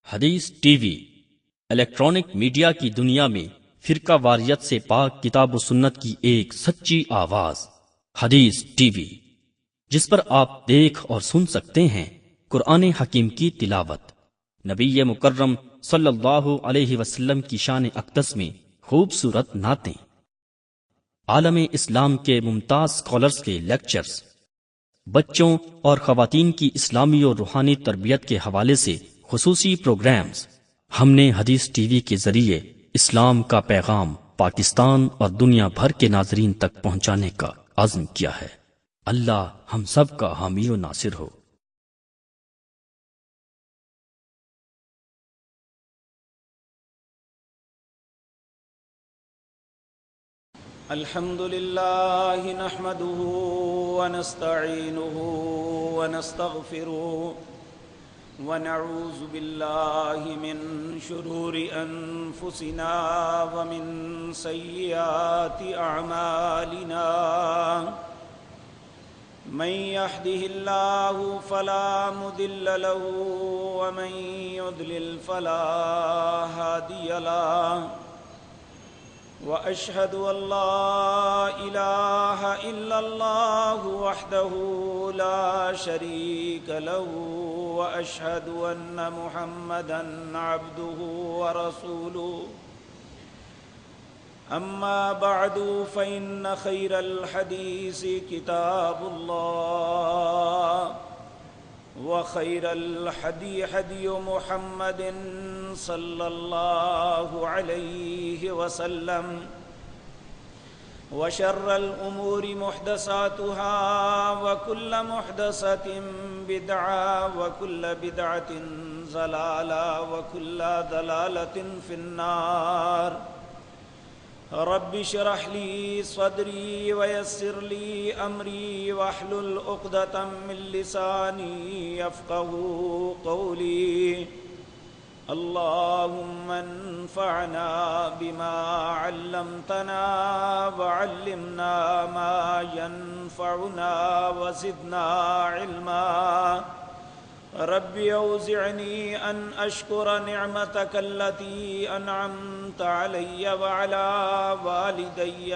حدیث T V electronic media کی دنیا میں فرقہ واریت سے پاک کتاب و سنت کی ایک سچی آواز حدیث ٹی وی، جس پر آپ دیکھ اور سن سکتے ہیں قرآن حکیم کی تلاوت، نبی مکرم صلی اللہ علیہ وسلم کی شان اقدس میں خوبصورت نعتیں، عالم اسلام کے ممتاز اسکالرز کے لیکچرز، بچوں اور خواتین کی اسلامی اور روحانی تربیت کے حوالے سے خصوصی پروگرامز۔ ہم نے حدیث ٹی وی کے ذریعے اسلام کا پیغام پاکستان اور دنیا بھر کے ناظرین تک پہنچانے کا عزم کیا ہے۔ اللہ ہم سب کا حامی و ناصر ہو۔ الحمد لله نحمده ونستعينه ونستغفره ونعوذ بالله من شرور أنفسنا ومن سيئات أعمالنا، من يهده الله فلا مضل له ومن يضلل فلا هادي له، وأشهد أن لا إله إلا الله وحده لا شريك له، وأشهد أن محمدًا عبده ورسوله، أما بعد فإن خير الحديث كتاب الله، وخير الهدي هدي محمد صلى الله عليه وسلم، وشر الأمور محدثاتها وكل محدثة بدعة وكل بدعة ضلالة وكل ضلالة في النار۔ رب اشرح لي صدري ويسر لي أمري واحلل عقدة من لساني يفقهوا قولي، اللهم انفعنا بما علمتنا وعلمنا ما ينفعنا وزدنا علما، رب اوزعني ان اشكر نعمتك التي انعمت علي وعلى والدي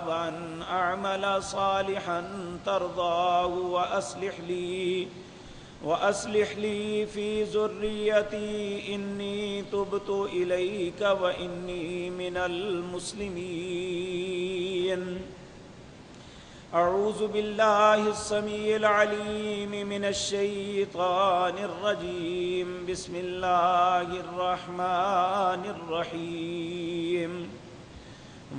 وان اعمل صالحا ترضاه وأصلح لي في ذريتي إني تبت إليك وإني من المسلمين۔ أعوذ بالله السميع العليم من الشيطان الرجيم، بسم الله الرحمن الرحيم،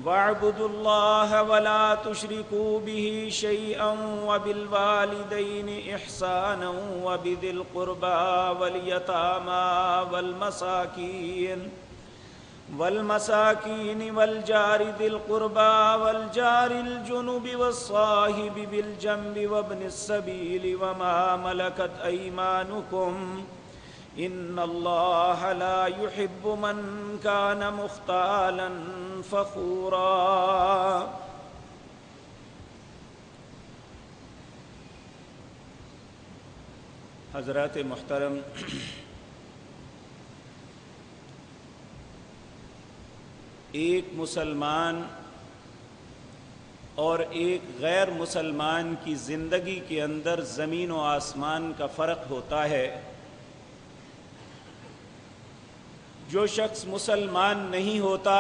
واعبدوا الله ولا تشركوا به شيئا وبالوالدين إحسانا وبذي القربى واليتامى والمساكين والجار ذي القربى والجار الجنب والصاحب بالجنب وابن السبيل وما ملكت أيمانكم، إن الله لا يحب من كان مختالا فخورا۔ حضرات محترم، ایک مسلمان اور ایک غیر مسلمان کی زندگی کے اندر زمین و آسمان کا فرق ہوتا ہے۔ جو شخص مسلمان نہیں ہوتا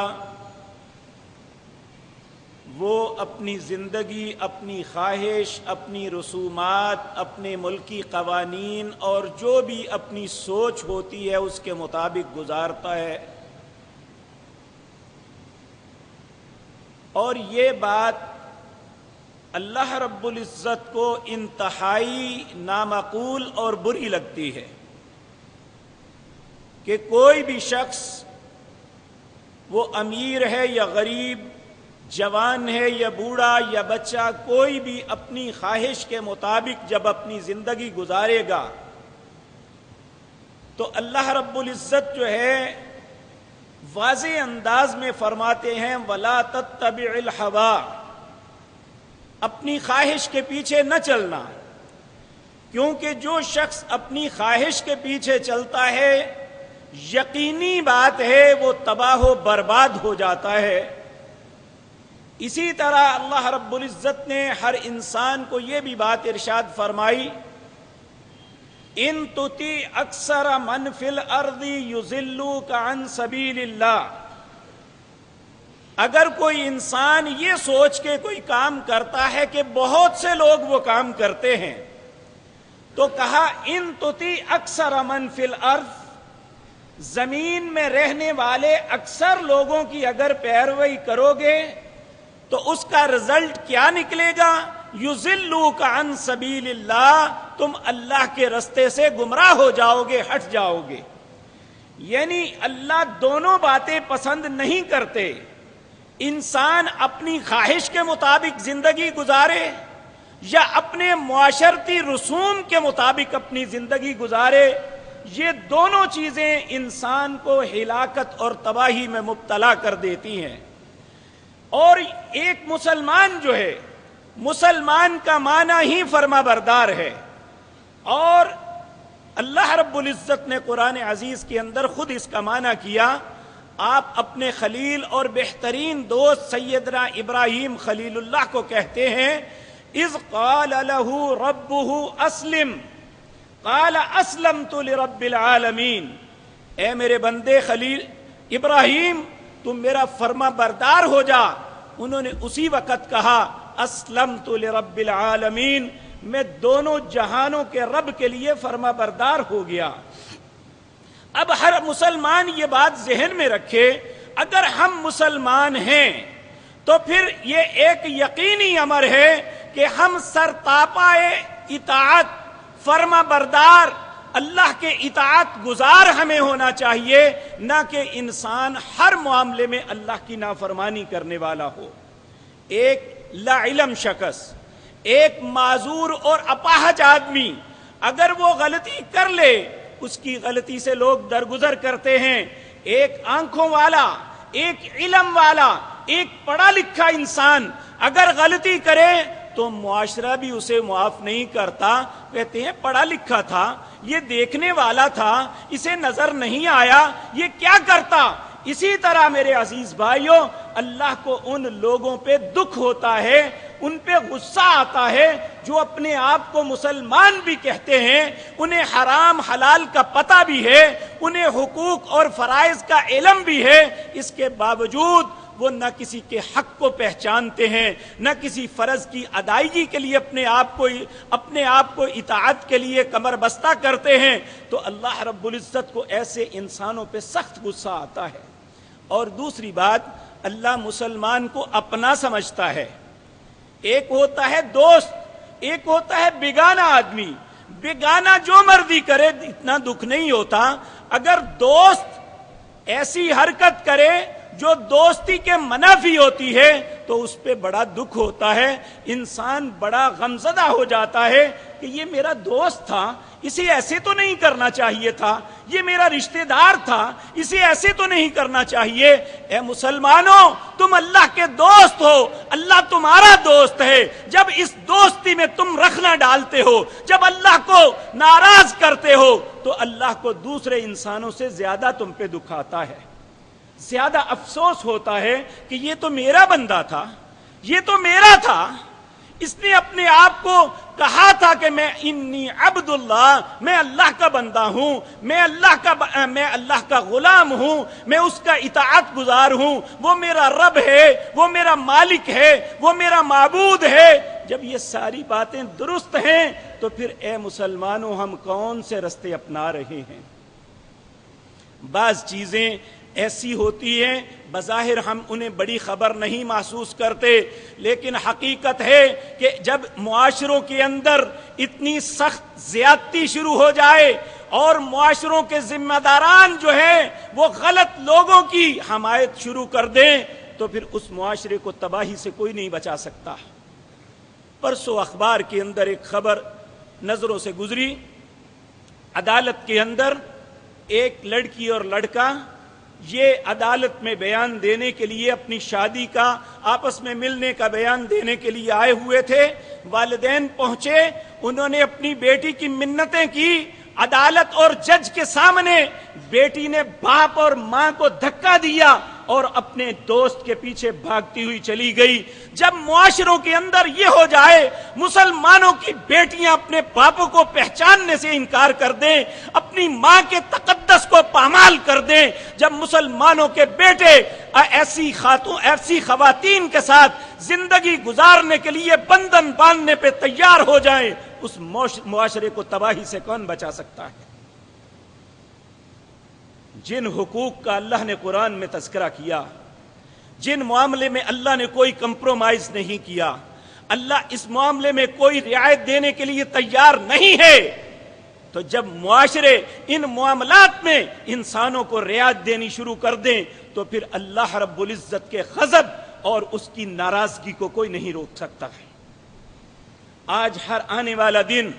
وہ اپنی زندگی، اپنی خواہش، اپنی رسومات، اپنے ملکی قوانین اور جو بھی اپنی سوچ ہوتی ہے اس کے مطابق گزارتا ہے، اور یہ بات اللہ رب العزت کو انتہائی نامعقول اور بری لگتی ہے کہ کوئی بھی شخص، وہ امیر ہے یا غریب، جوان ہے یا بوڑھا یا بچہ، کوئی بھی اپنی خواہش کے مطابق جب اپنی زندگی گزارے گا تو اللہ رب العزت جو ہے واضح انداز میں فرماتے ہیں وَلَا تَتَّبِعِ الْهَوَىٰ، اپنی خواہش کے پیچھے نہ چلنا، کیونکہ جو شخص اپنی خواہش کے پیچھے چلتا ہے یقینی بات ہے وہ تباہ و برباد ہو جاتا ہے۔ اسی طرح اللہ رب العزت نے ہر انسان کو یہ بھی بات ارشاد فرمائی، ان تطیع اکثر من فی الارض یضلوک عن سبیل اللہ، اگر کوئی انسان یہ سوچ کے کوئی کام کرتا ہے کہ بہت سے لوگ وہ کام کرتے ہیں، تو کہا ان تطیع اکثر من فی الارض، زمین میں رہنے والے اکثر لوگوں کی اگر پیروی کرو گے تو اس کا رزلٹ کیا نکلے گا؟ یضلوک عن سبیل اللہ، تم اللہ کے رستے سے گمراہ ہو جاؤ گے، ہٹ جاؤ گے۔ یعنی اللہ دونوں باتیں پسند نہیں کرتے، انسان اپنی خواہش کے مطابق زندگی گزارے یا اپنے معاشرتی رسوم کے مطابق اپنی زندگی گزارے، یہ دونوں چیزیں انسان کو ہلاکت اور تباہی میں مبتلا کر دیتی ہیں۔ اور ایک مسلمان جو ہے، مسلمان کا معنی ہی فرما بردار ہے، اور اللہ رب العزت نے قرآن عزیز کے اندر خود اس کا معنی کیا۔ آپ اپنے خلیل اور بہترین دوست سیدنا ابراہیم خلیل اللہ کو کہتے ہیں، اذ قال له ربه اسلم قال اسلمت لرب العالمین، اے میرے بندے خلیل ابراہیم تم میرا فرما بردار ہو جا۔ انہوں نے اسی وقت کہا اسلمت لرب العالمین، میں دونوں جہانوں کے رب کے لیے فرما بردار ہو گیا۔ اب ہر مسلمان یہ بات ذہن میں رکھے، اگر ہم مسلمان ہیں تو پھر یہ ایک یقینی امر ہے کہ ہم سرتاپائے اطاعت، فرما بردار، اللہ کے اطاعت گزار ہمیں ہونا چاہیے، نہ کہ انسان ہر معاملے میں اللہ کی نافرمانی کرنے والا ہو۔ ایک لا علم شخص، ایک معذور اور اپاہج آدمی اگر وہ غلطی کر لے، اس کی غلطی سے لوگ درگزر کرتے ہیں۔ ایک آنکھوں والا، ایک علم والا، ایک پڑھا لکھا انسان اگر غلطی کرے تو معاشرہ بھی اسے معاف نہیں کرتا، کہتے ہیں پڑھا لکھا تھا، یہ دیکھنے والا تھا، اسے نظر نہیں آیا، یہ کیا کرتا۔ اسی طرح میرے عزیز بھائیوں، اللہ کو ان لوگوں پہ دکھ ہوتا ہے، ان پہ غصہ آتا ہے جو اپنے آپ کو مسلمان بھی کہتے ہیں، انہیں حرام حلال کا پتہ بھی ہے، انہیں حقوق اور فرائض کا علم بھی ہے، اس کے باوجود وہ نہ کسی کے حق کو پہچانتے ہیں، نہ کسی فرض کی ادائیگی کے لیے اپنے آپ کو اطاعت کے لیے کمر بستہ کرتے ہیں۔ تو اللہ رب العزت کو ایسے انسانوں پہ سخت غصہ آتا ہے۔ اور دوسری بات، اللہ مسلمان کو اپنا سمجھتا ہے۔ ایک ہوتا ہے دوست، ایک ہوتا ہے بیگانہ آدمی۔ بیگانہ جو مرضی کرے اتنا دکھ نہیں ہوتا، اگر دوست ایسی حرکت کرے جو دوستی کے منافی ہوتی ہے تو اس پہ بڑا دکھ ہوتا ہے، انسان بڑا غمزدہ ہو جاتا ہے کہ یہ میرا دوست تھا، اسے ایسے تو نہیں کرنا چاہیے تھا، یہ میرا رشتہ دار تھا، اسے ایسے تو نہیں کرنا چاہیے۔ اے مسلمانوں، تم اللہ کے دوست ہو، اللہ تمہارا دوست ہے۔ جب اس دوستی میں تم رخنہ ڈالتے ہو، جب اللہ کو ناراض کرتے ہو، تو اللہ کو دوسرے انسانوں سے زیادہ تم پہ دکھ آتا ہے، زیادہ افسوس ہوتا ہے کہ یہ تو میرا بندہ تھا، یہ تو میرا تھا، اس نے اپنے آپ کو کہا تھا کہ میں انی عبد اللہ، میں اللہ کا بندہ ہوں، میں اللہ کا غلام ہوں، میں اس کا اطاعت گزار ہوں، وہ میرا رب ہے، وہ میرا مالک ہے، وہ میرا معبود ہے۔ جب یہ ساری باتیں درست ہیں تو پھر اے مسلمانوں ہم کون سے رستے اپنا رہے ہیں؟ بعض چیزیں ایسی ہوتی ہیں بظاہر ہم انہیں بڑی خبر نہیں محسوس کرتے، لیکن حقیقت ہے کہ جب معاشروں کے اندر اتنی سخت زیادتی شروع ہو جائے اور معاشروں کے ذمہ داران جو ہیں وہ غلط لوگوں کی حمایت شروع کر دیں تو پھر اس معاشرے کو تباہی سے کوئی نہیں بچا سکتا۔ پرسوں اخبار کے اندر ایک خبر نظروں سے گزری، عدالت کے اندر ایک لڑکی اور لڑکا یہ عدالت میں بیان دینے کے لیے، اپنی شادی کا، آپس میں ملنے کا بیان دینے کے لیے آئے ہوئے تھے۔ والدین پہنچے، انہوں نے اپنی بیٹی کی منتیں کی، عدالت اور جج کے سامنے بیٹی نے باپ اور ماں کو دھکا دیا اور اپنے دوست کے پیچھے بھاگتی ہوئی چلی گئی۔ جب معاشروں کے اندر یہ ہو جائے، مسلمانوں کی بیٹیاں اپنے باپوں کو پہچاننے سے انکار کر دیں، اپنی ماں کے تقدس کو پامال کر دیں، جب مسلمانوں کے بیٹے ایسی خواتین کے ساتھ زندگی گزارنے کے لیے بندھن باندھنے پہ تیار ہو جائیں، اس معاشرے کو تباہی سے کون بچا سکتا ہے؟ جن حقوق کا اللہ نے قرآن میں تذکرہ کیا، جن معاملے میں اللہ نے کوئی کمپرومائز نہیں کیا، اللہ اس معاملے میں کوئی رعایت دینے کے لیے تیار نہیں ہے، تو جب معاشرے ان معاملات میں انسانوں کو رعایت دینی شروع کر دیں تو پھر اللہ رب العزت کے غضب اور اس کی ناراضگی کو کوئی نہیں روک سکتا ہے۔ آج ہر آنے والا دن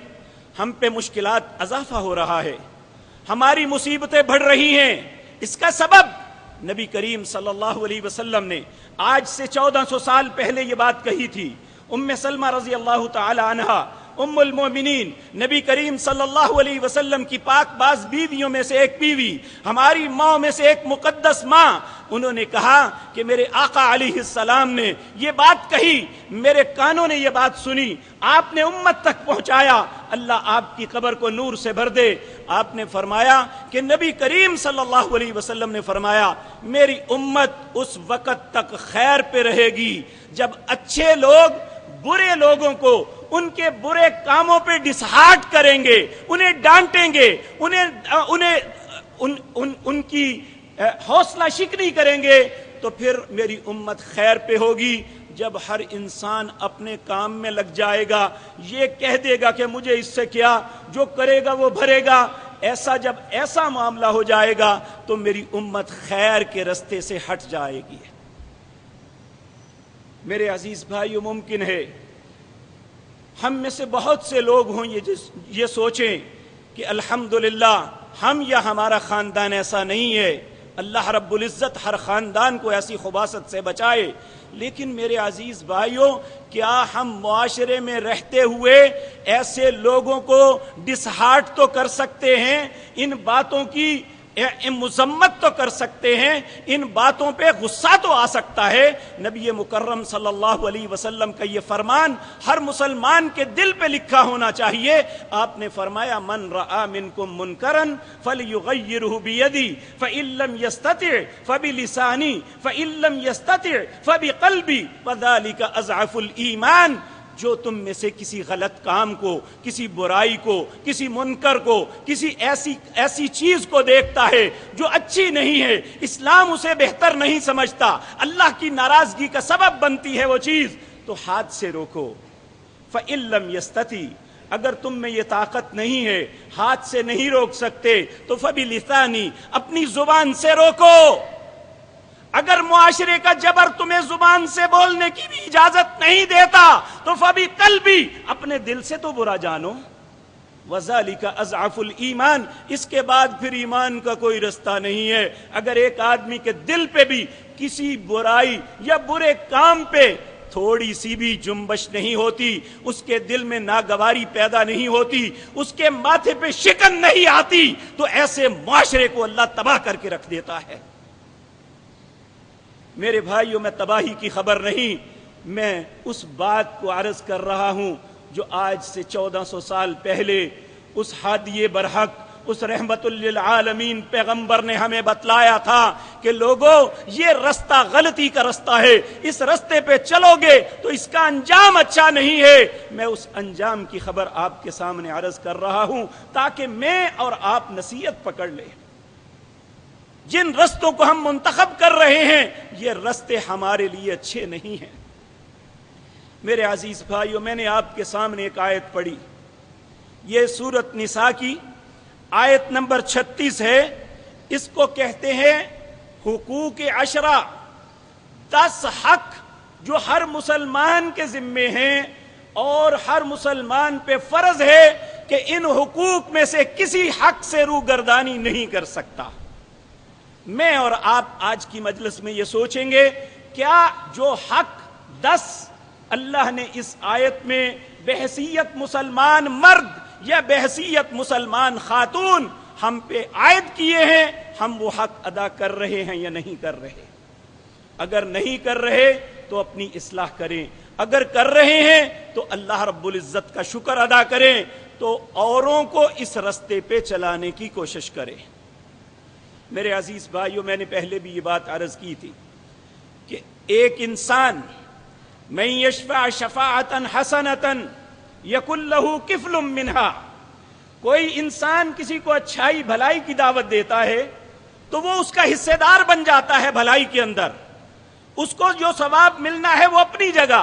ہم پہ مشکلات اضافہ ہو رہا ہے، ہماری مصیبتیں بڑھ رہی ہیں۔ اس کا سبب نبی کریم صلی اللہ علیہ وسلم نے آج سے 1400 سال پہلے یہ بات کہی تھی۔ ام سلمہ رضی اللہ تعالی عنہا، ام المومنین، نبی کریم صلی اللہ علیہ وسلم کی پاک باز بیویوں میں سے ایک بیوی، ہماری ماں میں سے ایک مقدس ماں، انہوں نے کہا کہ میرے آقا علیہ السلام نے یہ بات کہی، میرے کانوں نے یہ بات سنی، آپ نے امت تک پہنچایا، اللہ آپ کی قبر کو نور سے بھر دے۔ آپ نے فرمایا کہ نبی کریم صلی اللہ علیہ وسلم نے فرمایا میری امت اس وقت تک خیر پہ رہے گی جب اچھے لوگ برے لوگوں کو ان کے برے کاموں پہ ڈسہارٹ کریں گے، انہیں ڈانٹیں گے، ان کی حوصلہ شکنی کریں گے، تو پھر میری امت خیر پہ ہوگی۔ جب ہر انسان اپنے کام میں لگ جائے گا، یہ کہہ دے گا کہ مجھے اس سے کیا، جو کرے گا وہ بھرے گا، جب ایسا معاملہ ہو جائے گا تو میری امت خیر کے رستے سے ہٹ جائے گی۔ میرے عزیز بھائیو، ممکن ہے ہم میں سے بہت سے لوگ ہوں یہ سوچیں کہ الحمدللہ ہم یا ہمارا خاندان ایسا نہیں ہے، اللہ رب العزت ہر خاندان کو ایسی خباثت سے بچائے، لیکن میرے عزیز بھائیوں، کیا ہم معاشرے میں رہتے ہوئے ایسے لوگوں کو ڈسہارٹ تو کر سکتے ہیں، ان باتوں کی مذمت تو کر سکتے ہیں، ان باتوں پہ غصہ تو آ سکتا ہے؟ نبی مکرم صلی اللہ علیہ وسلم کا یہ فرمان ہر مسلمان کے دل پہ لکھا ہونا چاہیے۔ آپ نے فرمایا من رأى منکم منکرا فلیغیرہ بیدی فإن لم یستطع فبلسانی فإن لم یستطع فبقلبی وذلک اضعف الایمان۔ جو تم میں سے کسی غلط کام کو، کسی برائی کو، کسی منکر کو، کسی ایسی چیز کو دیکھتا ہے جو اچھی نہیں ہے، اسلام اسے بہتر نہیں سمجھتا، اللہ کی ناراضگی کا سبب بنتی ہے وہ چیز، تو ہاتھ سے روکو۔ فَإِن لَمْ يَسْتَطِعْ، اگر تم میں یہ طاقت نہیں ہے، ہاتھ سے نہیں روک سکتے، تو فَبِلِسَانِي، اپنی زبان سے روکو۔ اگر معاشرے کا جبر تمہیں زبان سے بولنے کی بھی اجازت نہیں دیتا تو فَبِقَلْبِي، اپنے دل سے تو برا جانو۔ وَذَلِكَ أَضْعَفُ الْإِيمَانِ، اس کے بعد پھر ایمان کا کوئی رستہ نہیں ہے۔ اگر ایک آدمی کے دل پہ بھی کسی برائی یا برے کام پہ تھوڑی سی بھی جنبش نہیں ہوتی، اس کے دل میں ناگواری پیدا نہیں ہوتی، اس کے ماتھے پہ شکن نہیں آتی، تو ایسے معاشرے کو اللہ تباہ کر کے رکھ دیتا ہے۔ میرے بھائیوں، میں تباہی کی خبر نہیں، میں اس بات کو عرض کر رہا ہوں جو آج سے 1400 سال پہلے اس ہادی برحق، اس رحمت للعالمین پیغمبر نے ہمیں بتلایا تھا کہ لوگوں، یہ رستہ غلطی کا رستہ ہے، اس رستے پہ چلو گے تو اس کا انجام اچھا نہیں ہے۔ میں اس انجام کی خبر آپ کے سامنے عرض کر رہا ہوں تاکہ میں اور آپ نصیحت پکڑ لیں۔ جن رستوں کو ہم منتخب کر رہے ہیں، یہ رستے ہمارے لیے اچھے نہیں ہیں۔ میرے عزیز بھائیوں، میں نے آپ کے سامنے ایک آیت پڑھی، یہ سورۃ نساء کی آیت نمبر 36 ہے۔ اس کو کہتے ہیں حقوق عشرہ، 10 حق جو ہر مسلمان کے ذمے ہیں اور ہر مسلمان پہ فرض ہے کہ ان حقوق میں سے کسی حق سے روگردانی نہیں کر سکتا۔ میں اور آپ آج کی مجلس میں یہ سوچیں گے، کیا جو حق 10 اللہ نے اس آیت میں بحیثیت مسلمان مرد یا بحیثیت مسلمان خاتون ہم پہ عائد کیے ہیں، ہم وہ حق ادا کر رہے ہیں یا نہیں کر رہے؟ اگر نہیں کر رہے تو اپنی اصلاح کریں، اگر کر رہے ہیں تو اللہ رب العزت کا شکر ادا کریں، تو اوروں کو اس رستے پہ چلانے کی کوشش کریں۔ میرے عزیز بھائیوں، میں نے پہلے بھی یہ بات عرض کی تھی کہ ایک انسان من یشفع شفاعۃ حسنۃ یکن لہ کفل منہا، کوئی انسان کسی کو اچھائی بھلائی کی دعوت دیتا ہے تو وہ اس کا حصے دار بن جاتا ہے بھلائی کے اندر، اس کو جو ثواب ملنا ہے وہ اپنی جگہ،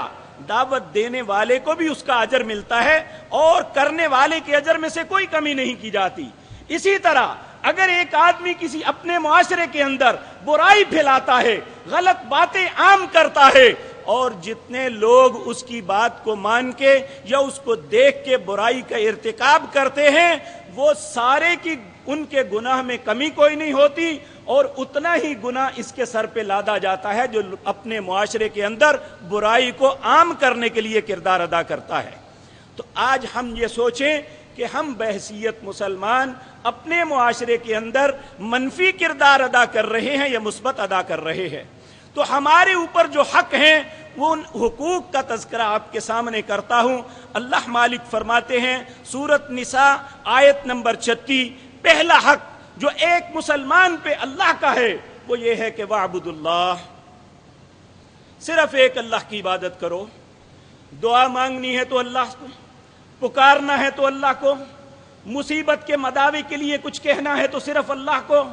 دعوت دینے والے کو بھی اس کا اجر ملتا ہے اور کرنے والے کے اجر میں سے کوئی کمی نہیں کی جاتی۔ اسی طرح اگر ایک آدمی کسی اپنے معاشرے کے اندر برائی پھیلاتا ہے، غلط باتیں عام کرتا ہے، اور جتنے لوگ اس کی بات کو مان کے یا اس کو دیکھ کے برائی کا ارتکاب کرتے ہیں، وہ سارے کی ان کے گناہ میں کمی کوئی نہیں ہوتی، اور اتنا ہی گناہ اس کے سر پہ لادا جاتا ہے جو اپنے معاشرے کے اندر برائی کو عام کرنے کے لیے کردار ادا کرتا ہے۔ تو آج ہم یہ سوچیں کہ ہم بحیثیت مسلمان اپنے معاشرے کے اندر منفی کردار ادا کر رہے ہیں یا مثبت ادا کر رہے ہیں، تو ہمارے اوپر جو حق ہیں وہ ان حقوق کا تذکرہ آپ کے سامنے کرتا ہوں۔ اللہ مالک فرماتے ہیں سورۃ نساء آیت نمبر 36، پہلا حق جو ایک مسلمان پہ اللہ کا ہے وہ یہ ہے کہ وَاعْبُدُوا اللَّهَ، صرف ایک اللہ کی عبادت کرو، دعا مانگنی ہے تو اللہ کو، پکارنا ہے تو اللہ کو، مصیبت کے مداوی کے لیے کچھ کہنا ہے تو صرف اللہ کو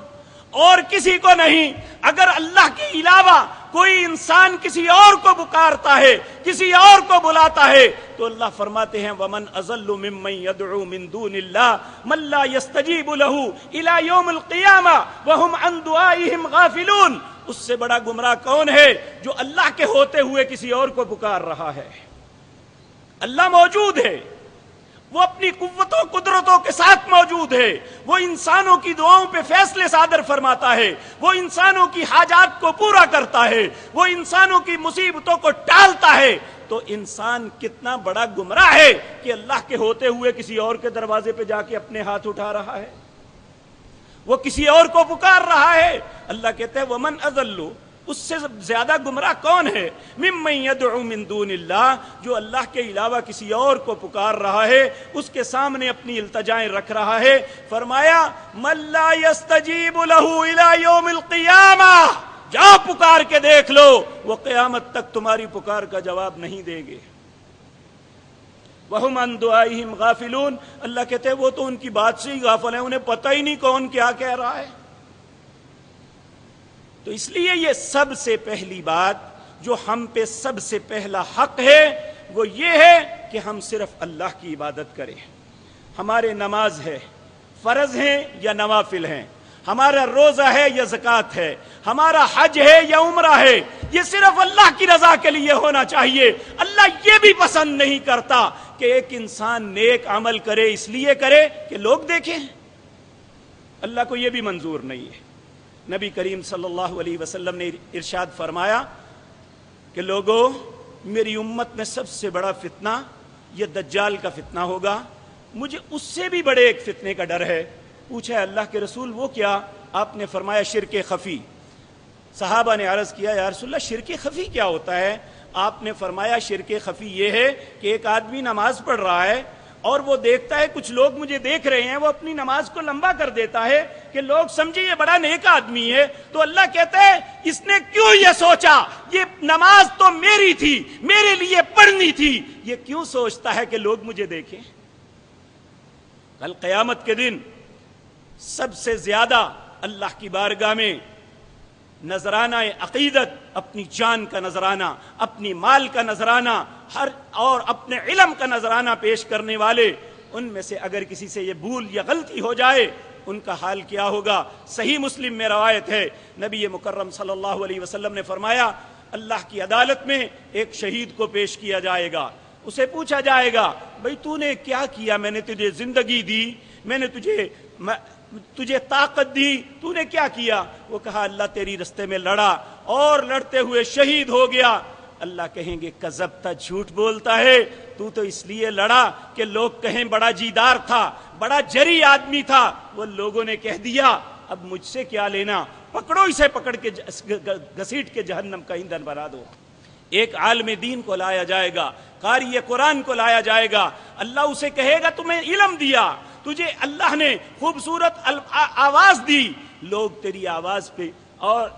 اور کسی کو نہیں۔ اگر اللہ کے علاوہ کوئی انسان کسی اور کو پکارتا ہے، کسی اور کو بلاتا ہے، تو اللہ فرماتے ہیں وَمَنْ أَضَلُّ مِمَّنْ يَدْعُو مِن دُونِ اللَّهِ مَن لَّا يَسْتَجِيبُ لَهُ إِلَى يَوْمِ الْقِيَامَةِ وَهُمْ عَن دُعَائِهِمْ غَافِلُونَ، اس سے بڑا گمراہ کون ہے جو اللہ کے ہوتے ہوئے کسی اور کو پکار رہا ہے؟ اللہ موجود ہے، وہ اپنی قوتوں قدرتوں کے ساتھ موجود ہے، وہ انسانوں کی دعاؤں پہ فیصلے صادر فرماتا ہے، وہ انسانوں کی حاجات کو پورا کرتا ہے، وہ انسانوں کی مصیبتوں کو ٹالتا ہے۔ تو انسان کتنا بڑا گمراہ ہے کہ اللہ کے ہوتے ہوئے کسی اور کے دروازے پہ جا کے اپنے ہاتھ اٹھا رہا ہے، وہ کسی اور کو پکار رہا ہے۔ اللہ کہتے ہیں وَمَنْ أَضَلُّ، اس سے زیادہ گمراہ کون ہے؟ ممن یدعو من دون اللہ، جو اللہ کے علاوہ کسی اور کو پکار رہا ہے، اس کے سامنے اپنی التجائیں رکھ رہا ہے۔ فرمایا من لا یستجیب لہ الی یوم القیامہ، جا پکار کے دیکھ لو، وہ قیامت تک تمہاری پکار کا جواب نہیں دیں گے۔ وہم عن دعائہم غافلون، اللہ کہتے ہیں وہ تو ان کی بات سے ہی غافل ہیں، انہیں پتہ ہی نہیں کون کیا کہہ رہا ہے۔ تو اس لیے یہ سب سے پہلی بات جو ہم پہ سب سے پہلا حق ہے وہ یہ ہے کہ ہم صرف اللہ کی عبادت کریں۔ ہمارے نماز ہے، فرض ہیں یا نوافل ہیں، ہمارا روزہ ہے یا زکوٰۃ ہے، ہمارا حج ہے یا عمرہ ہے، یہ صرف اللہ کی رضا کے لیے ہونا چاہیے۔ اللہ یہ بھی پسند نہیں کرتا کہ ایک انسان نیک عمل کرے اس لیے کرے کہ لوگ دیکھیں، اللہ کو یہ بھی منظور نہیں ہے۔ نبی کریم صلی اللہ علیہ وسلم نے ارشاد فرمایا کہ لوگوں، میری امت میں سب سے بڑا فتنہ یہ دجال کا فتنہ ہوگا، مجھے اس سے بھی بڑے ایک فتنے کا ڈر ہے۔ پوچھا اللہ کے رسول وہ کیا؟ آپ نے فرمایا شرک خفی۔ صحابہ نے عرض کیا یا رسول اللہ شرک خفی کیا ہوتا ہے؟ آپ نے فرمایا شرک خفی یہ ہے کہ ایک آدمی نماز پڑھ رہا ہے اور وہ دیکھتا ہے کچھ لوگ مجھے دیکھ رہے ہیں، وہ اپنی نماز کو لمبا کر دیتا ہے کہ لوگ سمجھے یہ بڑا نیک آدمی ہے۔ تو اللہ کہتا ہے اس نے کیوں یہ سوچا، یہ نماز تو میری تھی، میرے لیے پڑھنی تھی، یہ کیوں سوچتا ہے کہ لوگ مجھے دیکھیں؟ کل قیامت کے دن سب سے زیادہ اللہ کی بارگاہ میں نذرانہ عقیدت، اپنی جان کا نذرانہ، اپنی مال کا نذرانہ، اور اپنے علم کا نذرانہ پیش کرنے والے، ان میں سے اگر کسی سے یہ بھول یا غلطی ہو جائے ان کا حال کیا ہوگا؟ صحیح مسلم میں روایت ہے، نبی مکرم صلی اللہ علیہ وسلم نے فرمایا اللہ کی عدالت میں ایک شہید کو پیش کیا جائے گا، اسے پوچھا جائے گا بھئی تو نے کیا کیا؟ میں نے تجھے زندگی دی، میں نے تجھے طاقت دی، تو نے کیا کیا؟ وہ کہا اللہ تیری رستے میں لڑا اور لڑتے ہوئے شہید ہو گیا۔ اللہ کہیں گے کذبتا، جھوٹ بولتا ہے، تو اس لیے لڑا کہ لوگ کہیں بڑا جیدار تھا، بڑا جری آدمی تھا، وہ لوگوں نے کہہ دیا، اب مجھ سے کیا لینا، پکڑو اسے، پکڑ کے گھسیٹ کے جہنم کا ایندھن بنا دو۔ ایک عالم دین کو لایا جائے گا، قاری قرآن کو لایا جائے گا، اللہ اسے کہے گا تمہیں علم دیا، تجھے اللہ نے خوبصورت آواز دی، لوگ تیری آواز پہ، اور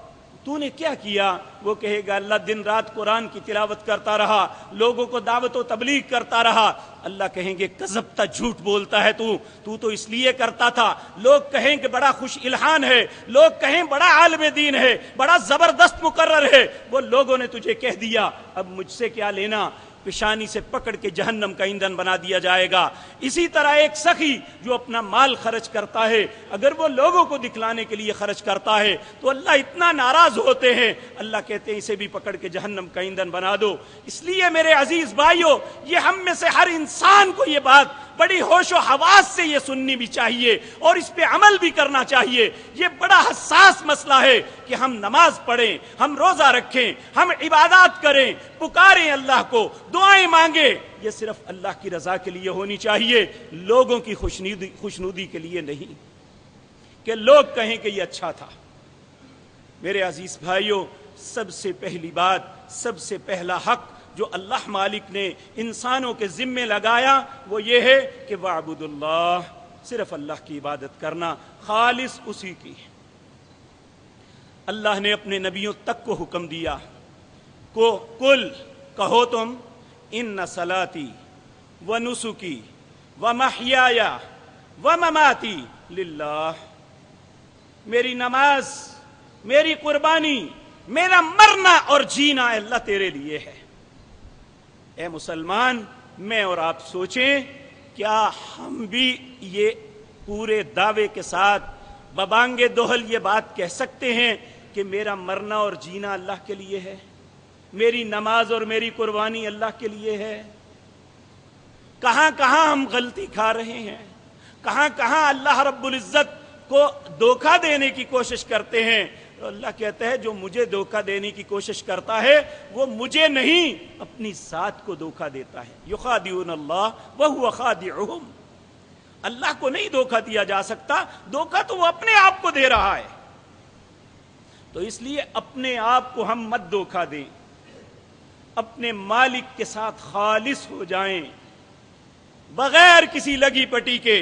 تو نے کیا کیا؟ وہ کہے گا اللہ دن رات قرآن کی تلاوت کرتا رہا، لوگوں کو دعوت و تبلیغ کرتا رہا۔ اللہ کہیں گے کذبتا، جھوٹ بولتا ہے تو اس لیے کرتا تھا، لوگ کہیں کہ بڑا خوش الحان ہے، لوگ کہیں بڑا عالم دین ہے، بڑا زبردست مقرر ہے، وہ لوگوں نے تجھے کہہ دیا، اب مجھ سے کیا لینا؟ پیشانی سے پکڑ کے جہنم کا ایندھن بنا دیا جائے گا۔ اسی طرح ایک سخی جو اپنا مال خرچ کرتا ہے، اگر وہ لوگوں کو دکھلانے کے لیے خرچ کرتا ہے تو اللہ اتنا ناراض ہوتے ہیں، اللہ کہتے ہیں اسے بھی پکڑ کے جہنم کا ایندھن بنا دو۔ اس لیے میرے عزیز بھائیو، یہ ہم میں سے ہر انسان کو یہ بات بڑی ہوش و حواس سے یہ سننی بھی چاہیے اور اس پہ عمل بھی کرنا چاہیے۔ یہ بڑا حساس مسئلہ ہے کہ ہم نماز پڑھیں، ہم روزہ رکھیں، ہم عبادات کریں، پکاریں اللہ کو، دعائیں مانگیں، یہ صرف اللہ کی رضا کے لیے ہونی چاہیے، لوگوں کی خوشنودی کے لیے نہیں، کہ لوگ کہیں کہ یہ اچھا تھا۔ میرے عزیز بھائیوں، سب سے پہلی بات، سب سے پہلا حق جو اللہ مالک نے انسانوں کے ذمے لگایا وہ یہ ہے کہ وَاعْبُدُ اللَّهَ، صرف اللہ کی عبادت کرنا، خالص اسی کی۔ اللہ نے اپنے نبیوں تک کو حکم دیا کو کل کہو تم ان صلاتی و نسکی و محیای و مماتی للہ، میری نماز، میری قربانی، میرا مرنا اور جینا اللہ تیرے لیے ہے۔ اے مسلمان، میں اور آپ سوچیں، کیا ہم بھی یہ پورے دعوے کے ساتھ ببانگ دوہل یہ بات کہہ سکتے ہیں کہ میرا مرنا اور جینا اللہ کے لیے ہے، میری نماز اور میری قربانی اللہ کے لیے ہے؟ کہاں کہاں ہم غلطی کھا رہے ہیں، کہاں کہاں اللہ رب العزت کو دھوکہ دینے کی کوشش کرتے ہیں۔ تو اللہ کہتا ہے جو مجھے دھوکہ دینے کی کوشش کرتا ہے وہ مجھے نہیں، اپنی ذات کو دھوکہ دیتا ہے۔ یخادعون اللہ وہو خادعہم، اللہ کو نہیں دھوکہ دیا جا سکتا، دھوکہ تو وہ اپنے آپ کو دے رہا ہے۔ تو اس لیے اپنے آپ کو ہم مت دھوکہ دیں، اپنے مالک کے ساتھ خالص ہو جائیں، بغیر کسی لگی پٹی کے،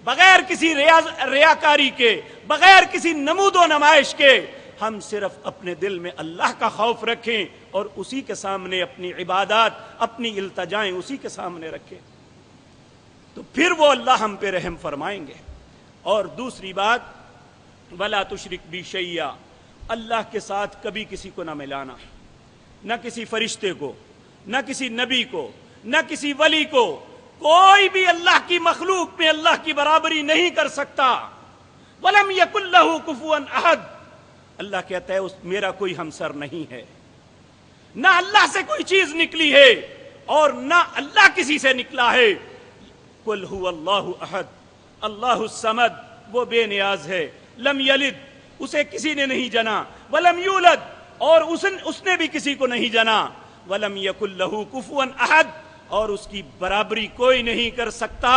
بغیر کسی ریاکاری کے، بغیر کسی نمود و نمائش کے، ہم صرف اپنے دل میں اللہ کا خوف رکھیں اور اسی کے سامنے اپنی عبادات، اپنی التجائیں اسی کے سامنے رکھیں، تو پھر وہ اللہ ہم پہ رحم فرمائیں گے۔ اور دوسری بات، وَلَا تُشْرِكْ بِي شَيْئًا، اللہ کے ساتھ کبھی کسی کو نہ ملانا، نہ کسی فرشتے کو، نہ کسی نبی کو، نہ کسی ولی کو، کوئی بھی اللہ کی مخلوق میں اللہ کی برابری نہیں کر سکتا۔ وَلَمْ يَكُنْ لَهُ كُفُوًا أَحَدٌ، اللہ کہتا ہے میرا کوئی ہمسر نہیں ہے، نہ اللہ سے کوئی چیز نکلی ہے اور نہ اللہ کسی سے نکلا ہے۔ قُلْ هُوَ اللَّهُ أَحَدٌ اللَّهُ الصَّمَدُ، وہ بے نیاز ہے، لم یلد، اسے کسی نے نہیں جنا، ولم یولد، اور اس نے بھی کسی کو نہیں جنا، ولم یکن لہ کفوا احد، اور اس کی برابری کوئی نہیں کر سکتا۔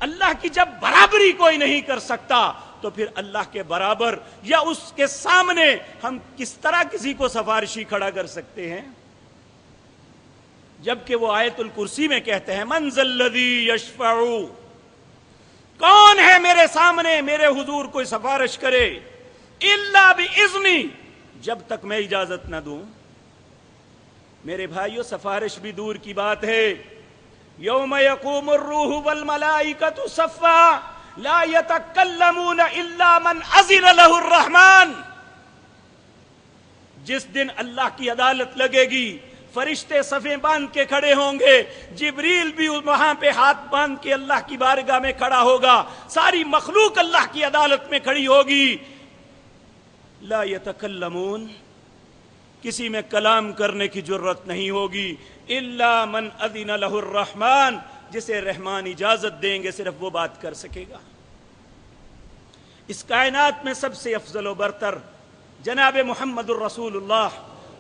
اللہ کی جب برابری کوئی نہیں کر سکتا تو پھر اللہ کے برابر یا اس کے سامنے ہم کس طرح کسی کو سفارشی کھڑا کر سکتے ہیں؟ جبکہ وہ آیت الکرسی میں کہتے ہیں من ذا الذی یشفع، کون ہے میرے سامنے میرے حضور کوئی سفارش کرے، الا باذنی، جب تک میں اجازت نہ دوں۔ میرے بھائیو، سفارش بھی دور کی بات ہے، یوم یقوم الروح والملائکۃ صفا لا یتکلمون الا من اذن لہ الرحمن، جس دن اللہ کی عدالت لگے گی، فرشتے صفیں باندھ کے کھڑے ہوں گے، جبریل بھی وہاں پہ ہاتھ باندھ کے اللہ کی بارگاہ میں کھڑا ہوگا، ساری مخلوق اللہ کی عدالت میں کھڑی ہوگی۔ لا یتکلمون، کسی میں کلام کرنے کی جرت نہیں ہوگی، الا من اذن لہ الرحمن، جسے رحمان اجازت دیں گے صرف وہ بات کر سکے گا۔ اس کائنات میں سب سے افضل و برتر جناب محمد الرسول اللہ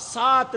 7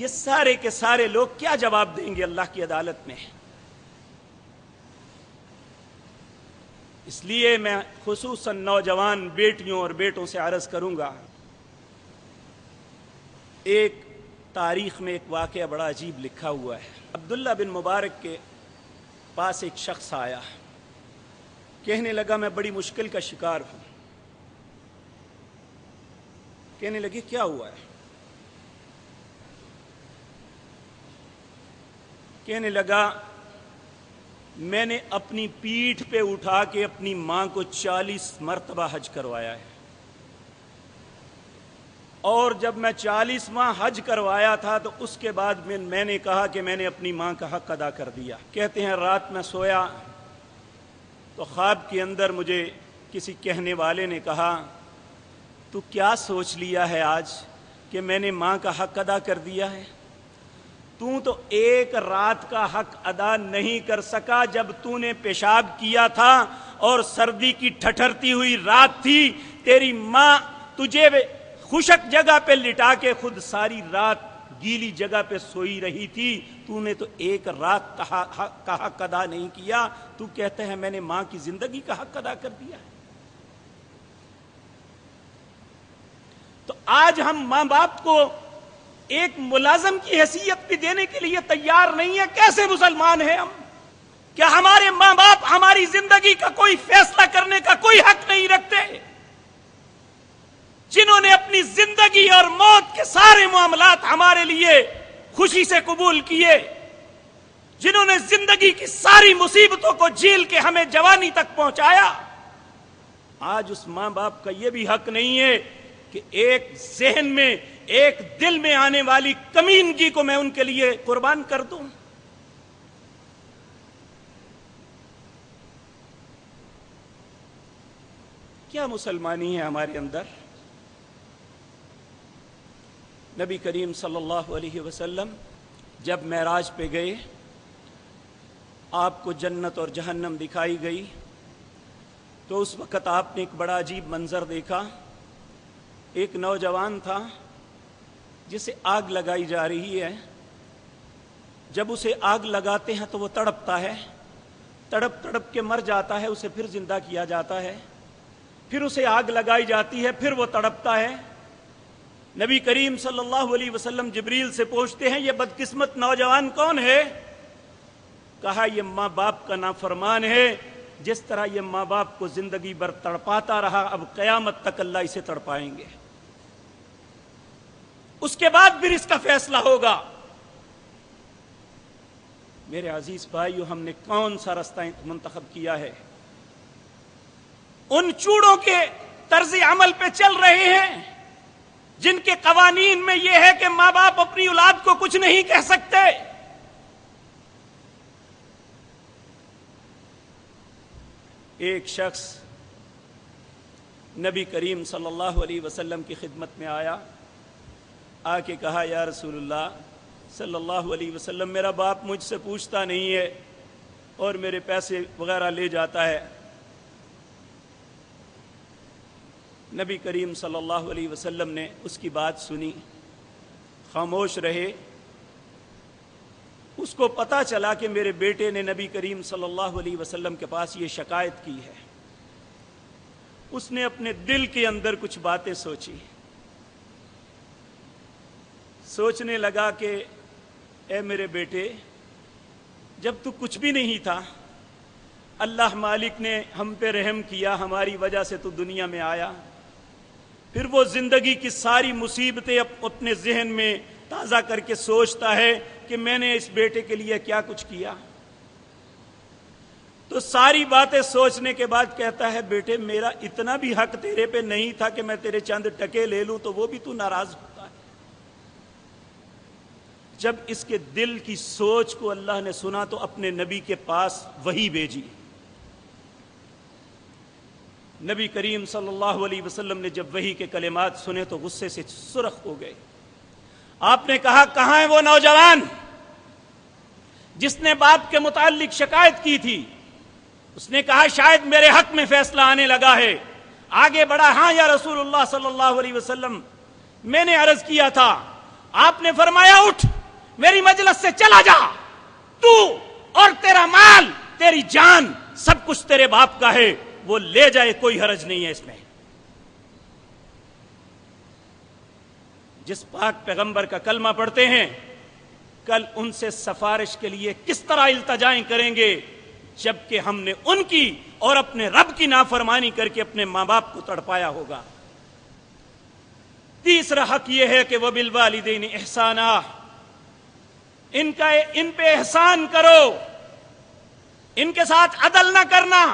یہ سارے کے سارے لوگ کیا جواب دیں گے اللہ کی عدالت میں؟ اس لیے میں خصوصاً نوجوان بیٹیوں اور بیٹوں سے عرض کروں گا، ایک تاریخ میں ایک واقعہ بڑا عجیب لکھا ہوا ہے۔ عبداللہ بن مبارک کے پاس ایک شخص آیا، کہنے لگا میں بڑی مشکل کا شکار ہوں۔ کہنے لگے کیا ہوا ہے؟ کہنے لگا میں نے اپنی پیٹھ پہ اٹھا کے اپنی ماں کو 40 مرتبہ حج کروایا ہے، اور جب میں 40 ماہ حج کروایا تھا تو اس کے بعد میں نے کہا کہ میں نے اپنی ماں کا حق ادا کر دیا۔ کہتے ہیں رات میں سویا تو خواب کے اندر مجھے کسی کہنے والے نے کہا تو کیا سوچ لیا ہے آج کہ میں نے ماں کا حق ادا کر دیا ہے؟ تو ایک رات کا حق ادا نہیں کر سکا جب تو نے پیشاب کیا تھا اور سردی کی ٹھٹھرتی ہوئی رات تھی، تیری ماں تجھے خشک جگہ پہ لٹا کے خود ساری رات گیلی جگہ پہ سوئی رہی تھی، تو نے تو ایک رات کا حق ادا نہیں کیا، تو کہتا ہے میں نے ماں کی زندگی کا حق ادا کر دیا ہے۔ تو آج ہم ماں باپ کو ایک ملازم کی حیثیت بھی دینے کے لیے تیار نہیں ہے۔ کیسے مسلمان ہیں ہم؟ کیا ہمارے ماں باپ ہماری زندگی کا کوئی فیصلہ کرنے کا کوئی حق نہیں رکھتے؟ جنہوں نے اپنی زندگی اور موت کے سارے معاملات ہمارے لیے خوشی سے قبول کیے، جنہوں نے زندگی کی ساری مصیبتوں کو جھیل کے ہمیں جوانی تک پہنچایا، آج اس ماں باپ کا یہ بھی حق نہیں ہے کہ ایک ذہن میں، ایک دل میں آنے والی کمینگی کو میں ان کے لیے قربان کر دوں۔ کیا مسلمانی ہے ہمارے اندر؟ نبی کریم صلی اللہ علیہ وسلم جب معراج پہ گئے، آپ کو جنت اور جہنم دکھائی گئی، تو اس وقت آپ نے ایک بڑا عجیب منظر دیکھا۔ ایک نوجوان تھا جسے آگ لگائی جا رہی ہے، جب اسے آگ لگاتے ہیں تو وہ تڑپتا ہے، تڑپ تڑپ کے مر جاتا ہے، اسے پھر زندہ کیا جاتا ہے، پھر اسے آگ لگائی جاتی ہے، پھر وہ تڑپتا ہے۔ نبی کریم صلی اللہ علیہ وسلم جبریل سے پوچھتے ہیں یہ بدقسمت نوجوان کون ہے؟ کہا یہ ماں باپ کا نافرمان ہے، جس طرح یہ ماں باپ کو زندگی بھر تڑپاتا رہا، اب قیامت تک اللہ اسے تڑپائیں گے، اس کے بعد پھر اس کا فیصلہ ہوگا۔ میرے عزیز بھائیو، ہم نے کون سا رستہ منتخب کیا ہے؟ ان چوڑوں کے طرز عمل پہ چل رہے ہیں جن کے قوانین میں یہ ہے کہ ماں باپ اپنی اولاد کو کچھ نہیں کہہ سکتے۔ ایک شخص نبی کریم صلی اللہ علیہ وسلم کی خدمت میں آیا، آ کے کہا یا رسول اللہ صلی اللہ علیہ وسلم، میرا باپ مجھ سے پوچھتا نہیں ہے اور میرے پیسے وغیرہ لے جاتا ہے۔ نبی کریم صلی اللہ علیہ وسلم نے اس کی بات سنی، خاموش رہے۔ اس کو پتا چلا کہ میرے بیٹے نے نبی کریم صلی اللہ علیہ وسلم کے پاس یہ شکایت کی ہے۔ اس نے اپنے دل کے اندر کچھ باتیں سوچی، سوچنے لگا کہ اے میرے بیٹے، جب تو کچھ بھی نہیں تھا، اللہ مالک نے ہم پہ رحم کیا، ہماری وجہ سے تو دنیا میں آیا، پھر وہ زندگی کی ساری مصیبتیں اپنے ذہن میں تازہ کر کے سوچتا ہے کہ میں نے اس بیٹے کے لیے کیا کچھ کیا۔ تو ساری باتیں سوچنے کے بعد کہتا ہے بیٹے، میرا اتنا بھی حق تیرے پہ نہیں تھا کہ میں تیرے چند ٹکے لے لوں تو وہ بھی تو ناراض ہوتا ہے۔ جب اس کے دل کی سوچ کو اللہ نے سنا تو اپنے نبی کے پاس وحی بھیجی۔ نبی کریم صلی اللہ علیہ وسلم نے جب وحی کے کلمات سنے تو غصے سے سرخ ہو گئے۔ آپ نے کہا کہاں ہے وہ نوجوان جس نے باپ کے متعلق شکایت کی تھی؟ اس نے کہا شاید میرے حق میں فیصلہ آنے لگا ہے۔ آگے بڑھا، ہاں یا رسول اللہ صلی اللہ علیہ وسلم، میں نے عرض کیا تھا، آپ نے فرمایا اٹھ، میری مجلس سے چلا جا، تو اور تیرا مال، تیری جان، سب کچھ تیرے باپ کا ہے، وہ لے جائے، کوئی حرج نہیں ہے اس میں۔ جس پاک پیغمبر کا کلمہ پڑھتے ہیں، کل ان سے سفارش کے لیے کس طرح التجائیں کریں گے جبکہ ہم نے ان کی اور اپنے رب کی نافرمانی کر کے اپنے ماں باپ کو تڑپایا ہوگا۔ تیسرا حق یہ ہے کہ وبالوالدین احسانا، ان پہ احسان کرو، ان کے ساتھ عدل نہ کرنا،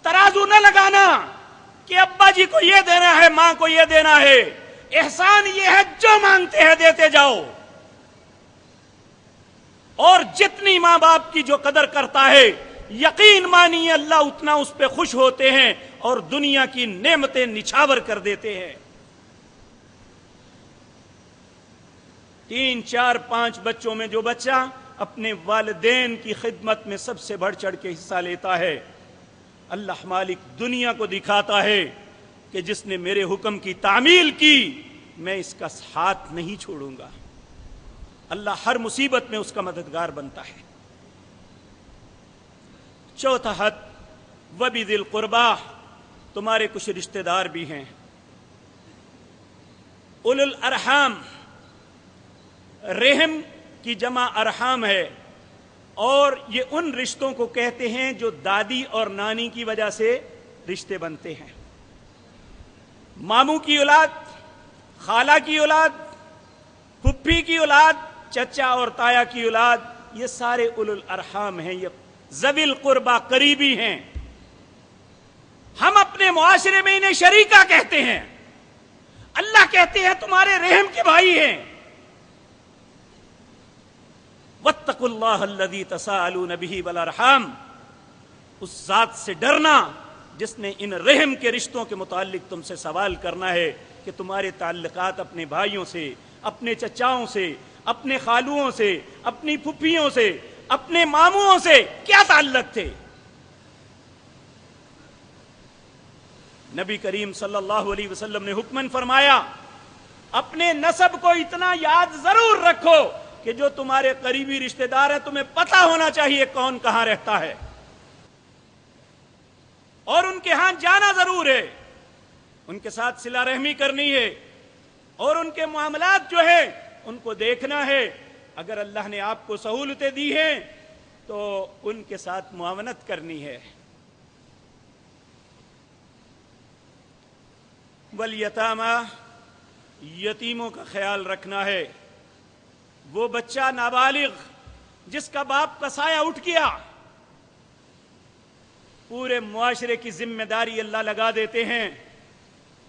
ترازو نہ لگانا کہ ابا جی کو یہ دینا ہے، ماں کو یہ دینا ہے۔ احسان یہ ہے جو مانگتے ہیں دیتے جاؤ، اور جتنی ماں باپ کی جو قدر کرتا ہے، یقین مانیے اللہ اتنا اس پہ خوش ہوتے ہیں اور دنیا کی نعمتیں نچھاور کر دیتے ہیں۔ 3 4 5 بچوں میں جو بچہ اپنے والدین کی خدمت میں سب سے بڑھ چڑھ کے حصہ لیتا ہے، اللہ مالک دنیا کو دکھاتا ہے کہ جس نے میرے حکم کی تعمیل کی، میں اس کا ہاتھ نہیں چھوڑوں گا۔ اللہ ہر مصیبت میں اس کا مددگار بنتا ہے۔ چوتھا حق وبذی القربا، تمہارے کچھ رشتہ دار بھی ہیں، اولو الارحام، رحم کی جمع ارحام ہے، اور یہ ان رشتوں کو کہتے ہیں جو دادی اور نانی کی وجہ سے رشتے بنتے ہیں۔ ماموں کی اولاد، خالہ کی اولاد، پھپھی کی اولاد، چچا اور تایا کی اولاد، یہ سارے اولو الارحام ہیں، یہ ذوی القربا قریبی ہیں۔ ہم اپنے معاشرے میں انہیں شریکہ کہتے ہیں، اللہ کہتے ہیں تمہارے رحم کے بھائی ہیں۔ واتقوا اللہ الذی تساءلون بہ والارحام، اس ذات سے ڈرنا جس نے ان رحم کے رشتوں کے متعلق تم سے سوال کرنا ہے کہ تمہارے تعلقات اپنے بھائیوں سے، اپنے چچاؤں سے، اپنے خالوؤں سے، اپنی پھپھیوں سے، اپنے ماموں سے کیا تعلق تھے۔ نبی کریم صلی اللہ علیہ وسلم نے حکمن فرمایا، اپنے نسب کو اتنا یاد ضرور رکھو کہ جو تمہارے قریبی رشتہ دار ہیں تمہیں پتہ ہونا چاہیے کون کہاں رہتا ہے، اور ان کے ہاں جانا ضرور ہے، ان کے ساتھ صلہ رحمی کرنی ہے، اور ان کے معاملات جو ہے ان کو دیکھنا ہے۔ اگر اللہ نے آپ کو سہولتیں دی ہیں تو ان کے ساتھ معاونت کرنی ہے۔ والیتامی، یتیموں کا خیال رکھنا ہے۔ وہ بچہ نابالغ جس کا باپ کا سایہ اٹھ گیا، پورے معاشرے کی ذمہ داری اللہ لگا دیتے ہیں،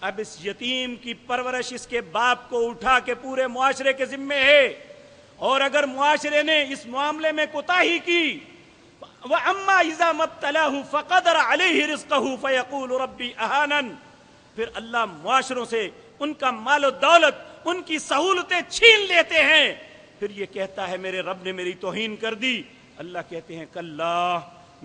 اب اس یتیم کی پرورش اس کے باپ کو اٹھا کے پورے معاشرے کے ذمے ہے، اور اگر معاشرے نے اس معاملے میں کوتاہی کی، وَأَمَّا إِذَا مَبْتَلَاهُ فَقَدَرَ عَلَيْهِ رِزْقَهُ فَيَقُولُ رَبِّي أَهَانَنِ، پھر اللہ معاشروں سے ان کا مال و دولت، ان کی سہولتیں چھین لیتے ہیں، پھر یہ کہتا ہے میرے رب نے میری توہین کر دی۔ اللہ کہتے ہیں کلا،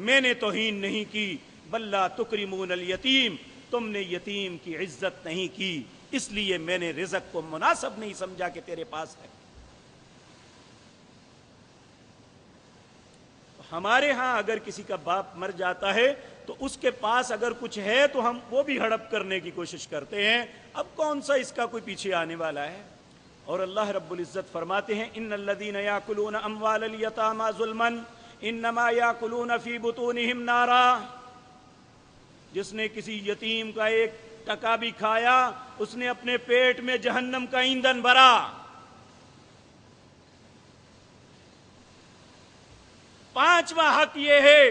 میں نے توہین نہیں کی، بل لا تکرمون الیتیم، تم نے یتیم کی عزت نہیں کی، اس لیے میں نے رزق کو مناسب نہیں سمجھا کہ تیرے پاس ہے۔ ہمارے ہاں اگر کسی کا باپ مر جاتا ہے تو اس کے پاس اگر کچھ ہے تو ہم وہ بھی ہڑپ کرنے کی کوشش کرتے ہیں، اب کون سا اس کا کوئی پیچھے آنے والا ہے۔ اور اللہ رب العزت فرماتے ہیں ان الذین یاکلون اموال الیتامی ظلما انما یاکلون فی بطونہم نارا، جس نے کسی یتیم کا ایک ٹکا بھی کھایا اس نے اپنے پیٹ میں جہنم کا ایندھن بھرا۔ پانچواں حق یہ ہے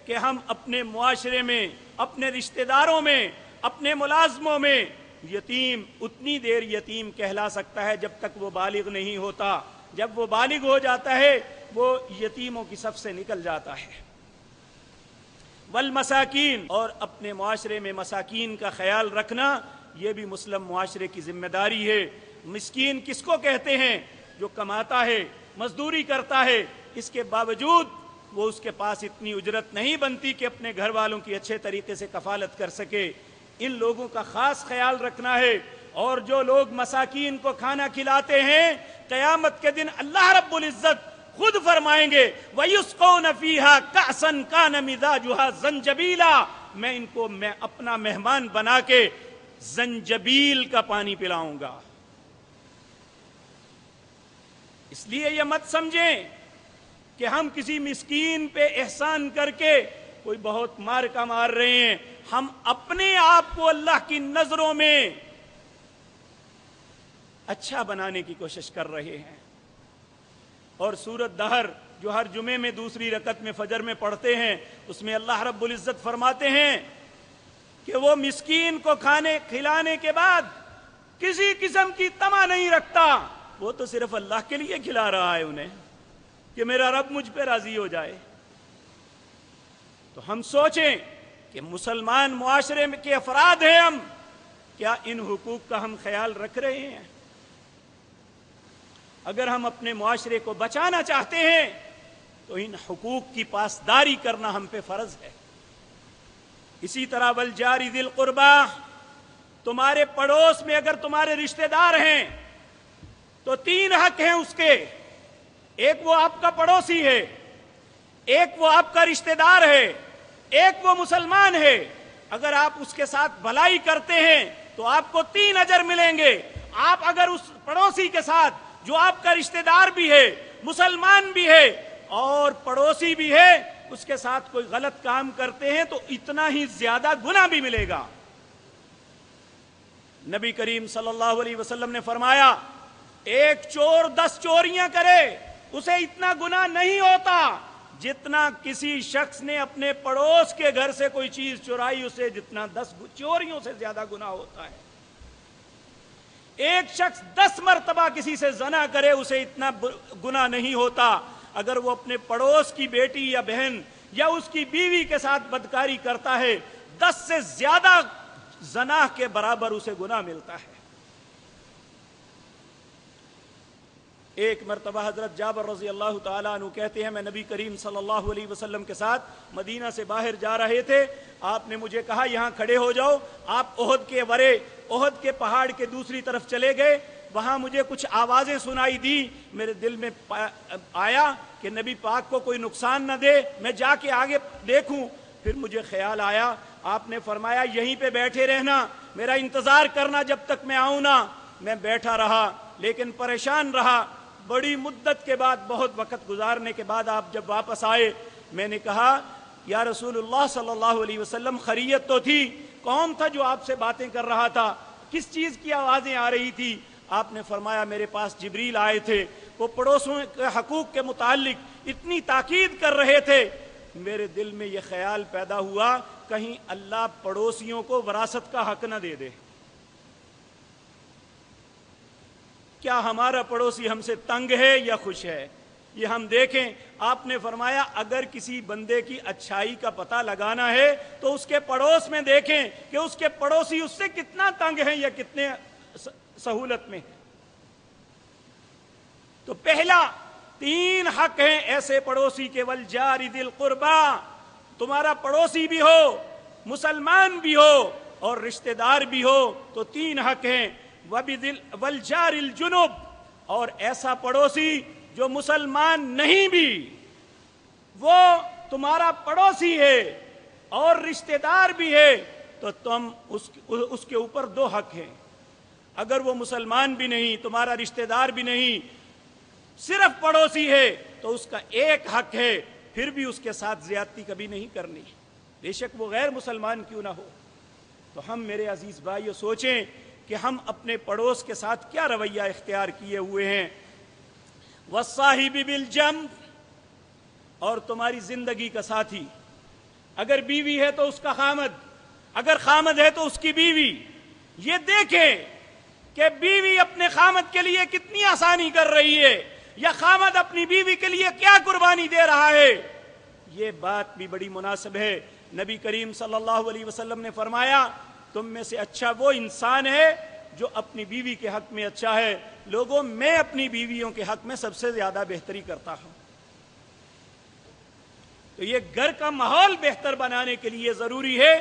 کہ ہم اپنے معاشرے میں، اپنے رشتہ داروں میں، اپنے ملازموں میں یتیم اتنی دیر یتیم کہلا سکتا ہے جب تک وہ بالغ نہیں ہوتا، جب وہ بالغ ہو جاتا ہے وہ یتیموں کی صف سے نکل جاتا ہے۔ والمساکین، اور اپنے معاشرے میں مساکین کا خیال رکھنا یہ بھی مسلم معاشرے کی ذمہ داری ہے۔ مسکین کس کو کہتے ہیں؟ جو کماتا ہے، مزدوری کرتا ہے، اس کے باوجود وہ اس کے پاس اتنی اجرت نہیں بنتی کہ اپنے گھر والوں کی اچھے طریقے سے کفالت کر سکے، ان لوگوں کا خاص خیال رکھنا ہے۔ اور جو لوگ مساکین کو کھانا کھلاتے ہیں قیامت کے دن اللہ رب العزت خود فرمائیں گے وَيُسْقَوْنَ فِيهَا كَأْسًا كَانَ مِزَاجُهَا زَنجَبِيلًا، میں اپنا مہمان بنا کے زنجبیل کا پانی پلاؤں گا۔ اس لیے یہ مت سمجھیں کہ ہم کسی مسکین پہ احسان کر کے کوئی بہت مار کا مار رہے ہیں، ہم اپنے آپ کو اللہ کی نظروں میں اچھا بنانے کی کوشش کر رہے ہیں۔ اور سورۃ دہر جو ہر جمعے میں دوسری رکعت میں فجر میں پڑھتے ہیں، اس میں اللہ رب العزت فرماتے ہیں کہ وہ مسکین کو کھانے کھلانے کے بعد کسی قسم کی طمع نہیں رکھتا، وہ تو صرف اللہ کے لیے کھلا رہا ہے انہیں کہ میرا رب مجھ پہ راضی ہو جائے۔ تو ہم سوچیں کہ مسلمان معاشرے میں کے افراد ہیں ہم، کیا ان حقوق کا ہم خیال رکھ رہے ہیں؟ اگر ہم اپنے معاشرے کو بچانا چاہتے ہیں تو ان حقوق کی پاسداری کرنا ہم پہ فرض ہے۔ اسی طرح والجار ذی القربہ، تمہارے پڑوس میں اگر تمہارے رشتہ دار ہیں تو 3 حق ہیں اس کے، ایک وہ آپ کا پڑوسی ہے، ایک وہ آپ کا رشتہ دار ہے، ایک وہ مسلمان ہے۔ اگر آپ اس کے ساتھ بھلائی کرتے ہیں تو آپ کو 3 اجر ملیں گے۔ آپ اگر اس پڑوسی کے ساتھ جو آپ کا رشتہ دار بھی ہے، مسلمان بھی ہے اور پڑوسی بھی ہے، اس کے ساتھ کوئی غلط کام کرتے ہیں تو اتنا ہی زیادہ گناہ بھی ملے گا۔ نبی کریم صلی اللہ علیہ وسلم نے فرمایا ایک چور 10 چوریاں کرے اسے اتنا گناہ نہیں ہوتا جتنا کسی شخص نے اپنے پڑوس کے گھر سے کوئی چیز چرائی، اسے جتنا 10 چوریوں سے زیادہ گناہ ہوتا ہے۔ ایک شخص 10 مرتبہ کسی سے زنا کرے اسے اتنا گناہ نہیں ہوتا۔ اگر وہ اپنے پڑوس کی بیٹی یا بہن یا اس کی بیوی کے ساتھ بدکاری کرتا ہے 10 سے زیادہ زنا کے برابر اسے گناہ ملتا ہے۔ ایک مرتبہ حضرت جابر رضی اللہ تعالیٰ عنہ کہتے ہیں میں نبی کریم صلی اللہ علیہ وسلم کے ساتھ مدینہ سے باہر جا رہے تھے، آپ نے مجھے کہا یہاں کھڑے ہو جاؤ۔ آپ احد کے پہاڑ کے دوسری طرف چلے گئے، وہاں مجھے کچھ آوازیں سنائی دی، میرے دل میں آیا کہ نبی پاک کو کوئی نقصان نہ دے، میں جا کے آگے دیکھوں۔ پھر مجھے خیال آیا، آپ نے فرمایا یہیں پہ بیٹھے رہنا، میرا انتظار کرنا جب تک میں آؤں نا۔ میں بیٹھا رہا لیکن پریشان رہا۔ بڑی مدت کے بعد، بہت وقت گزارنے کے بعد آپ جب واپس آئے، میں نے کہا یا رسول اللہ صلی اللہ علیہ وسلم خیریت تو تھی؟ کون تھا جو آپ سے باتیں کر رہا تھا؟ کس چیز کی آوازیں آ رہی تھی؟ آپ نے فرمایا میرے پاس جبریل آئے تھے، وہ پڑوسوں کے حقوق کے متعلق اتنی تاکید کر رہے تھے، میرے دل میں یہ خیال پیدا ہوا کہیں اللہ پڑوسیوں کو وراثت کا حق نہ دے دے۔ کیا ہمارا پڑوسی ہم سے تنگ ہے یا خوش ہے؟ یہ ہم دیکھیں۔ آپ نے فرمایا اگر کسی بندے کی اچھائی کا پتہ لگانا ہے تو اس کے پڑوس میں دیکھیں کہ اس کے پڑوسی اس سے کتنا تنگ ہیں یا کتنے سہولت میں۔ تو پہلا 3 حق ہیں ایسے پڑوسی کے، والجار ذی القربہ، تمہارا پڑوسی بھی ہو، مسلمان بھی ہو اور رشتہ دار بھی ہو تو 3 حق ہیں۔ والجار الجنب، اور ایسا پڑوسی جو مسلمان نہیں بھی، وہ تمہارا پڑوسی ہے اور رشتہ دار بھی ہے تو تم اس کے اوپر 2 حق ہیں۔ اگر وہ مسلمان بھی نہیں، تمہارا رشتہ دار بھی نہیں، صرف پڑوسی ہے تو اس کا 1 حق ہے، پھر بھی اس کے ساتھ زیادتی کبھی نہیں کرنی، بے شک وہ غیر مسلمان کیوں نہ ہو۔ تو ہم میرے عزیز بھائیو سوچیں کہ ہم اپنے پڑوس کے ساتھ کیا رویہ اختیار کیے ہوئے ہیں۔ والصاحب بالجنب، اور تمہاری زندگی کا ساتھی، اگر بیوی ہے تو اس کا خامد، اگر خامد ہے تو اس کی بیوی۔ یہ دیکھیں کہ بیوی اپنے خامد کے لیے کتنی آسانی کر رہی ہے یا خامد اپنی بیوی کے لیے کیا قربانی دے رہا ہے۔ یہ بات بھی بڑی مناسب ہے۔ نبی کریم صلی اللہ علیہ وسلم نے فرمایا تم میں سے اچھا وہ انسان ہے جو اپنی بیوی کے حق میں اچھا ہے۔ لوگوں، میں اپنی بیویوں کے حق میں سب سے زیادہ بہتری کرتا ہوں۔ تو یہ گھر کا ماحول بہتر بنانے کے لیے ضروری ہے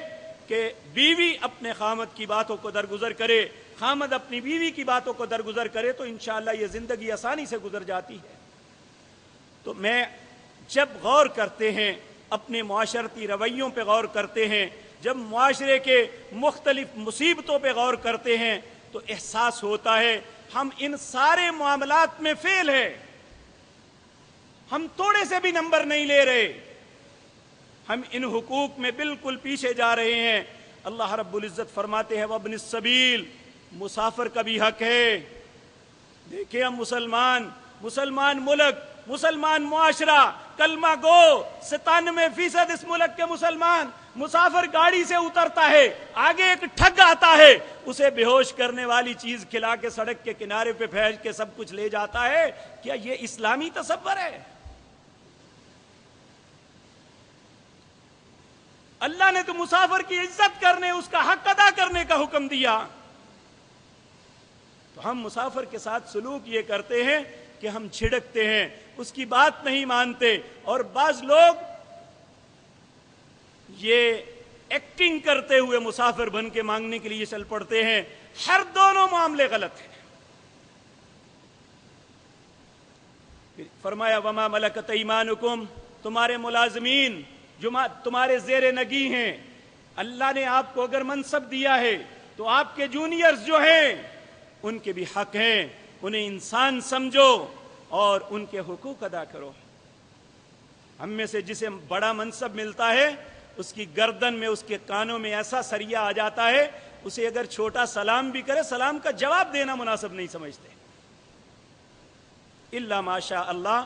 کہ بیوی اپنے خامد کی باتوں کو درگزر کرے، خامد اپنی بیوی کی باتوں کو درگزر کرے تو انشاءاللہ یہ زندگی آسانی سے گزر جاتی ہے۔ تو میں جب غور کرتے ہیں اپنے معاشرتی رویوں پہ غور کرتے ہیں، جب معاشرے کے مختلف مصیبتوں پہ غور کرتے ہیں تو احساس ہوتا ہے ہم ان سارے معاملات میں فیل ہیں، ہم تھوڑے سے بھی نمبر نہیں لے رہے، ہم ان حقوق میں بالکل پیچھے جا رہے ہیں۔ اللہ رب العزت فرماتے ہیں وابن السبیل، مسافر کا بھی حق ہے۔ دیکھیں ہم مسلمان ملک، مسلمان معاشرہ، کلمہ گو 97% اس ملک کے مسلمان، مسافر گاڑی سے اترتا ہے، آگے ایک ٹھگ آتا ہے، اسے بے ہوش کرنے والی چیز کھلا کے سڑک کے کنارے پہ پھینک کے سب کچھ لے جاتا ہے۔ کیا یہ اسلامی تصور ہے؟ اللہ نے تو مسافر کی عزت کرنے، اس کا حق ادا کرنے کا حکم دیا، تو ہم مسافر کے ساتھ سلوک یہ کرتے ہیں کہ ہم چھڑکتے ہیں، اس کی بات نہیں مانتے، اور بعض لوگ یہ ایکٹنگ کرتے ہوئے مسافر بن کے مانگنے کے لیے چل پڑتے ہیں۔ ہر دونوں معاملے غلط ہیں۔ فرمایا وما ملکت ایمانکم، تمہارے ملازمین جو تمہارے زیر نگی ہیں، اللہ نے آپ کو اگر منصب دیا ہے تو آپ کے جونیئرز جو ہیں ان کے بھی حق ہیں، انہیں انسان سمجھو اور ان کے حقوق ادا کرو۔ ہم میں سے جسے بڑا منصب ملتا ہے اس کی گردن میں، اس کے کانوں میں ایسا سریا آ جاتا ہے، اسے اگر چھوٹا سلام بھی کرے سلام کا جواب دینا مناسب نہیں سمجھتے۔ الا ماشاء اللہ۔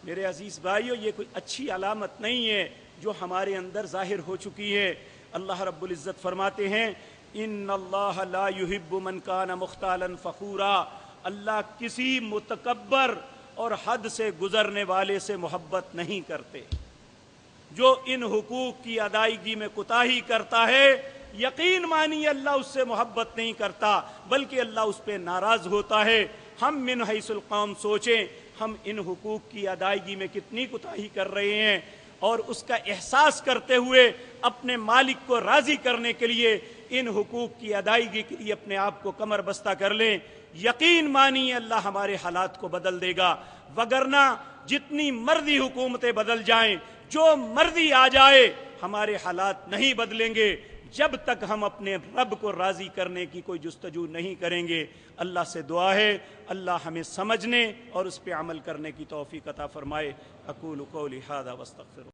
میرے عزیز بھائیو، یہ کوئی اچھی علامت نہیں ہے جو ہمارے اندر ظاہر ہو چکی ہے۔ اللہ رب العزت فرماتے ہیں ان اللہ لا يحب من کان مختالا فخورا، اللہ کسی متکبر اور حد سے گزرنے والے سے محبت نہیں کرتے۔ جو ان حقوق کی ادائیگی میں کوتاہی کرتا ہے، یقین مانی اللہ اس سے محبت نہیں کرتا بلکہ اللہ اس پہ ناراض ہوتا ہے۔ ہم من حیث القوم سوچیں، ہم ان حقوق کی ادائیگی میں کتنی کوتاہی کر رہے ہیں، اور اس کا احساس کرتے ہوئے اپنے مالک کو راضی کرنے کے لیے ان حقوق کی ادائیگی کے لیے اپنے آپ کو کمر بستہ کر لیں۔ یقین مانیے اللہ ہمارے حالات کو بدل دے گا، وگرنہ جتنی مرضی حکومتیں بدل جائیں، جو مرضی آ جائے، ہمارے حالات نہیں بدلیں گے جب تک ہم اپنے رب کو راضی کرنے کی کوئی جستجو نہیں کریں گے۔ اللہ سے دعا ہے اللہ ہمیں سمجھنے اور اس پہ عمل کرنے کی توفیق عطا فرمائے۔ اقول قولی ھذا واستغفر